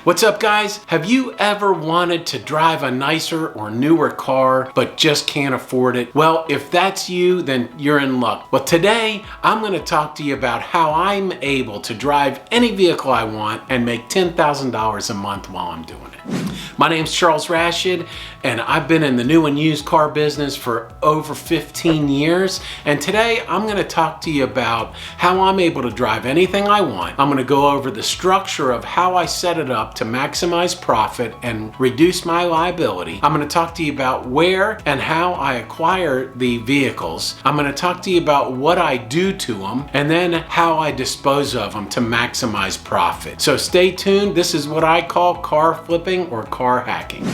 What's up, guys? Have you ever wanted to drive a nicer or newer car but just can't afford it? Well, if that's you, then you're in luck. Well, today I'm going to talk to you about how I'm able to drive any vehicle I want and make $10,000 a month while I'm doing it. My name's Charles Rashid, and I've been in the new and used car business for over 15 years. And today I'm going to talk to you about how I'm able to drive anything I want. I'm going to go over the structure of how I set it up to maximize profit and reduce my liability. I'm going to talk to you about where and how I acquire the vehicles. I'm going to talk to you about what I do to them and then how I dispose of them to maximize profit. So stay tuned. This is what I call car flipping or car hacking.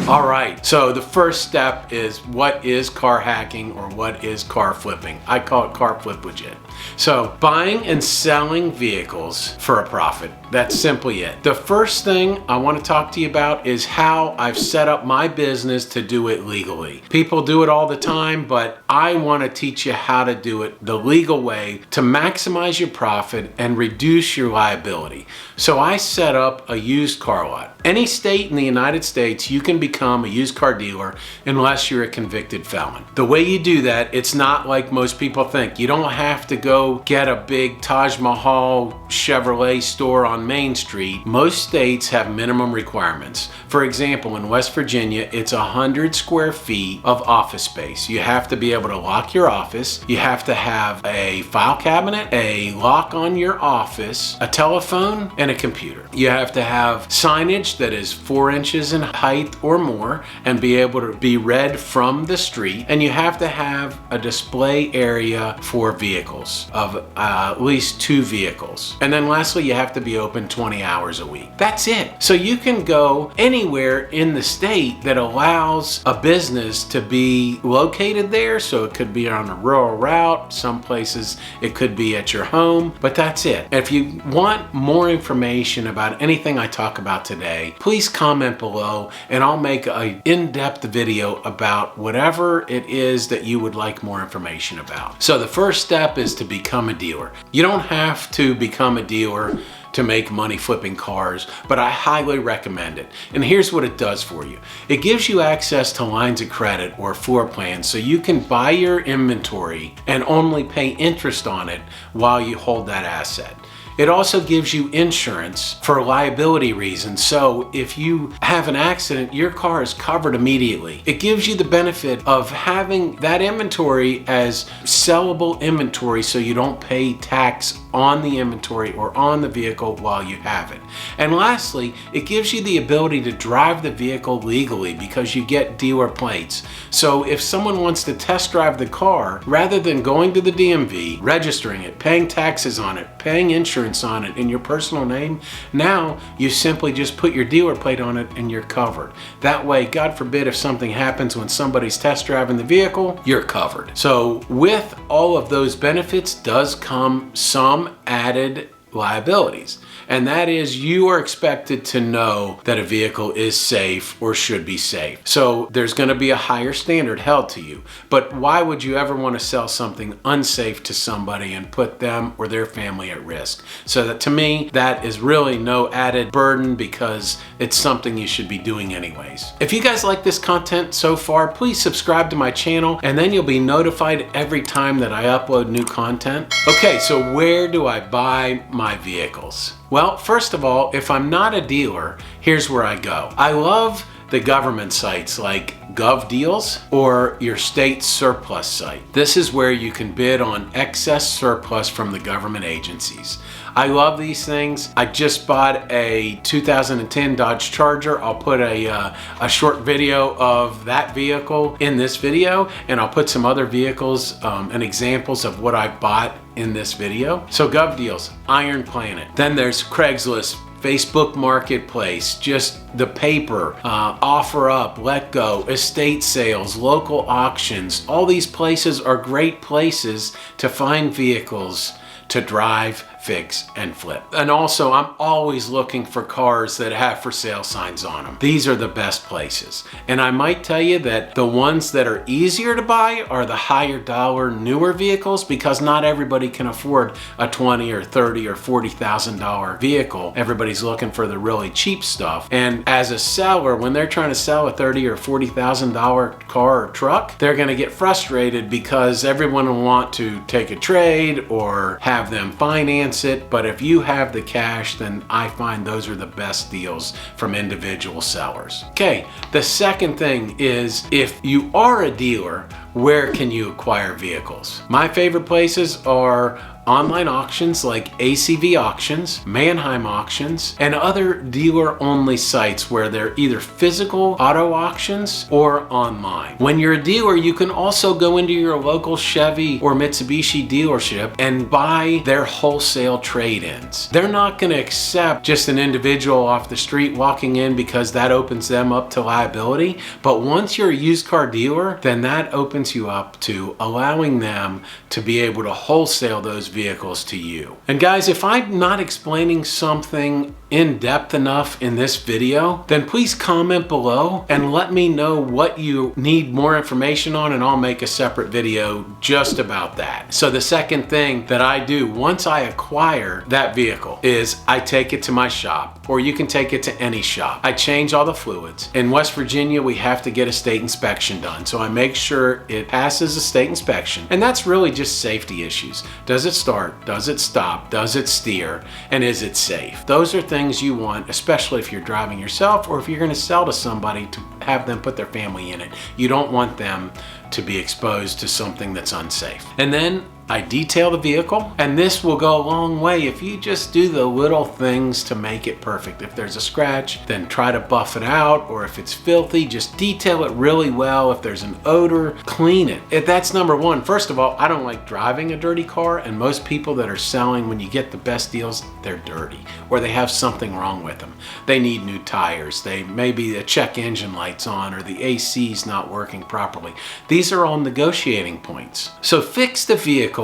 All right, so the first step is what is car hacking or what is car flipping? I call it car flip legit. So buying and selling vehicles for a profit. That's simply it. The first thing I want to talk to you about is how I've set up my business to do it legally. People do it all the time, but I want to teach you how to do it the legal way to maximize your profit and reduce your liability. So I set up a used car lot. Any state in the United States, you can become a used car dealer unless you're a convicted felon. The way you do that, it's not like most people think. You don't have to go get a big Taj Mahal Chevrolet store on Main Street. Most states have minimum requirements. For example, in West Virginia, it's 100 square feet of office space. You have to be able to lock your office. You have to have a file cabinet, a lock on your office, a telephone, and a computer. You have to have signage that is 4 inches in height or more and be able to be read from the street. And you have to have a display area for vehicles of at least 2 vehicles. And then lastly, you have to be open 20 hours a week. That's it. So you can go anywhere in the state that allows a business to be located there. So it could be on a rural route. Some places it could be at your home, but that's it. If you want more information about anything I talk about today, please comment below and I'll make an in-depth video about whatever it is that you would like more information about. So the first step is to become a dealer. You don't have to become a dealer to make money flipping cars, but I highly recommend it. And here's what it does for you. It gives you access to lines of credit or floor plans so you can buy your inventory and only pay interest on it while you hold that asset. It also gives you insurance for liability reasons. So if you have an accident, your car is covered immediately. It gives you the benefit of having that inventory as sellable inventory so you don't pay tax on the inventory or on the vehicle while you have it. And lastly, it gives you the ability to drive the vehicle legally because you get dealer plates. So if someone wants to test drive the car, rather than going to the DMV, registering it, paying taxes on it, paying insurance on it in your personal name, now you simply just put your dealer plate on it and you're covered. That way, God forbid, if something happens when somebody's test driving the vehicle, you're covered. So with all of those benefits does come some added liabilities. And that is you are expected to know that a vehicle is safe or should be safe. So there's going to be a higher standard held to you. But why would you ever want to sell something unsafe to somebody and put them or their family at risk? So that, to me, that is really no added burden because it's something you should be doing anyways. If you guys like this content so far, please subscribe to my channel and then you'll be notified every time that I upload new content. Okay, so where do I buy my vehicles? Well, first of all, if I'm not a dealer, here's where I go. I love the government sites like GovDeals or your state surplus site. This is where you can bid on excess surplus from the government agencies. I love these things. I just bought a 2010 Dodge Charger. I'll put a short video of that vehicle in this video, and I'll put some other vehicles and examples of what I bought in this video. So GovDeals, Iron Planet. Then there's Craigslist, Facebook Marketplace, just the paper, OfferUp, LetGo, estate sales, local auctions. All these places are great places to find vehicles to drive fix, and flip. And also, I'm always looking for cars that have for sale signs on them. These are the best places. And I might tell you that the ones that are easier to buy are the higher dollar, newer vehicles, because not everybody can afford a $20 or $30 or $40,000 vehicle. Everybody's looking for the really cheap stuff. And as a seller, when they're trying to sell a $30,000 or $40,000 car or truck, they're gonna get frustrated because everyone will want to take a trade or have them finance it. But if you have the cash, then I find those are the best deals from individual sellers. Okay, the second thing is, if you are a dealer, where can you acquire vehicles? My favorite places are online auctions like ACV Auctions, Manheim Auctions, and other dealer-only sites where they're either physical auto auctions or online. When you're a dealer, you can also go into your local Chevy or Mitsubishi dealership and buy their wholesale trade-ins. They're not going to accept just an individual off the street walking in because that opens them up to liability. But once you're a used car dealer, then that opens you up to allowing them to be able to wholesale those vehicles to you. And guys, if I'm not explaining something in depth enough in this video, then please comment below and let me know what you need more information on, and I'll make a separate video just about that. So the second thing that I do once I acquire that vehicle is I take it to my shop, or you can take it to any shop. I change all the fluids. In West Virginia, we have to get a state inspection done, so I make sure it passes a state inspection. And that's really just safety issues. Does it start? Does it stop? Does it steer? And is it safe? Those are things you want, especially if you're driving yourself or if you're going to sell to somebody to have them put their family in it. You don't want them to be exposed to something that's unsafe. And then I detail the vehicle, and this will go a long way if you just do the little things to make it perfect. If there's a scratch, then try to buff it out, or if it's filthy, just detail it really well. If there's an odor, clean it. If that's number one. First of all, I don't like driving a dirty car, and most people that are selling, when you get the best deals, they're dirty, or they have something wrong with them. They need new tires. They maybe the check engine light's on, or the AC's not working properly. These are all negotiating points. So fix the vehicle.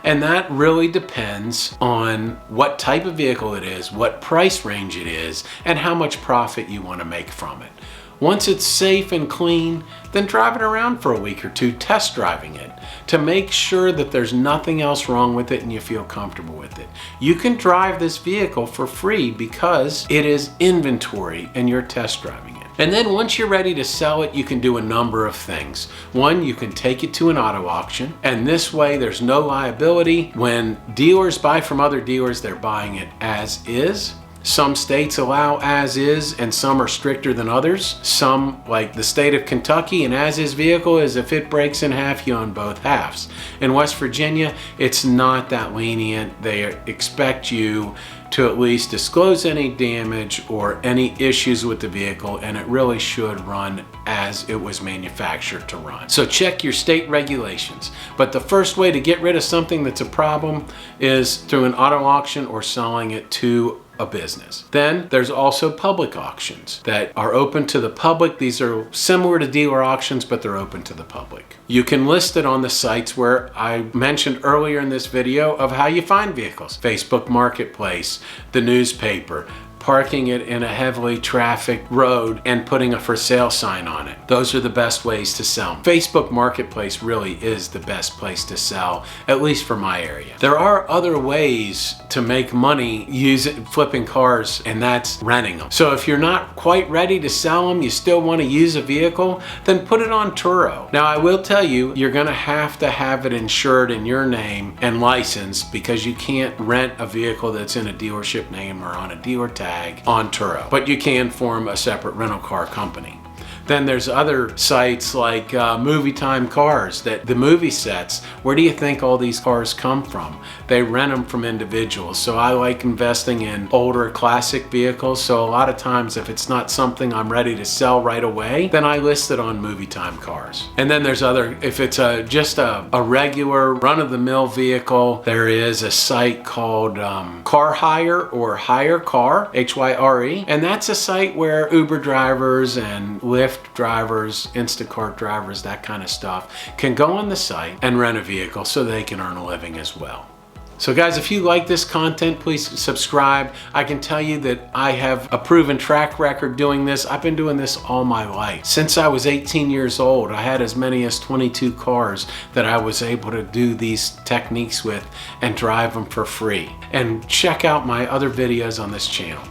And that really depends on what type of vehicle it is, what price range it is, and how much profit you want to make from it. Once it's safe and clean, then drive it around for a week or two, test driving it to make sure that there's nothing else wrong with it and you feel comfortable with it. You can drive this vehicle for free because it is inventory and you're test driving it. And then once you're ready to sell it, you can do a number of things. One, you can take it to an auto auction, and this way there's no liability. When dealers buy from other dealers, they're buying it as is. Some states allow as is, and some are stricter than others. Some, like the state of Kentucky, an as is vehicle is if it breaks in half, you own both halves. In West Virginia, it's not that lenient. They expect you to at least disclose any damage or any issues with the vehicle, and it really should run as it was manufactured to run. So check your state regulations. But the first way to get rid of something that's a problem is through an auto auction or selling it to a business. Then there's also public auctions that are open to the public. These are similar to dealer auctions, but they're open to the public. You can list it on the sites where I mentioned earlier in this video of how you find vehicles. Facebook Marketplace, the newspaper, parking it in a heavily trafficked road and putting a for sale sign on it. Those are the best ways to sell. Facebook Marketplace really is the best place to sell, at least for my area. There are other ways to make money flipping cars, and that's renting them. So if you're not quite ready to sell them, you still want to use a vehicle, then put it on Turo. Now I will tell you, you're gonna have to have it insured in your name and licensed, because you can't rent a vehicle that's in a dealership name or on a dealer tag on Turo, but you can form a separate rental car company. Then there's other sites like Movie Time Cars, that the movie sets, where do you think all these cars come from? They rent them from individuals. So I like investing in older classic vehicles. So a lot of times if it's not something I'm ready to sell right away, then I list it on Movie Time Cars. And then there's other, if it's just a regular run-of-the-mill vehicle, there is a site called Car Hire or Hire Car, H-Y-R-E. And that's a site where Uber drivers and Lyft drivers, Instacart drivers, that kind of stuff, can go on the site and rent a vehicle so they can earn a living as well. So guys, if you like this content, please subscribe. I can tell you that I have a proven track record doing this. I've been doing this all my life. Since I was 18 years old, I had as many as 22 cars that I was able to do these techniques with and drive them for free. And check out my other videos on this channel.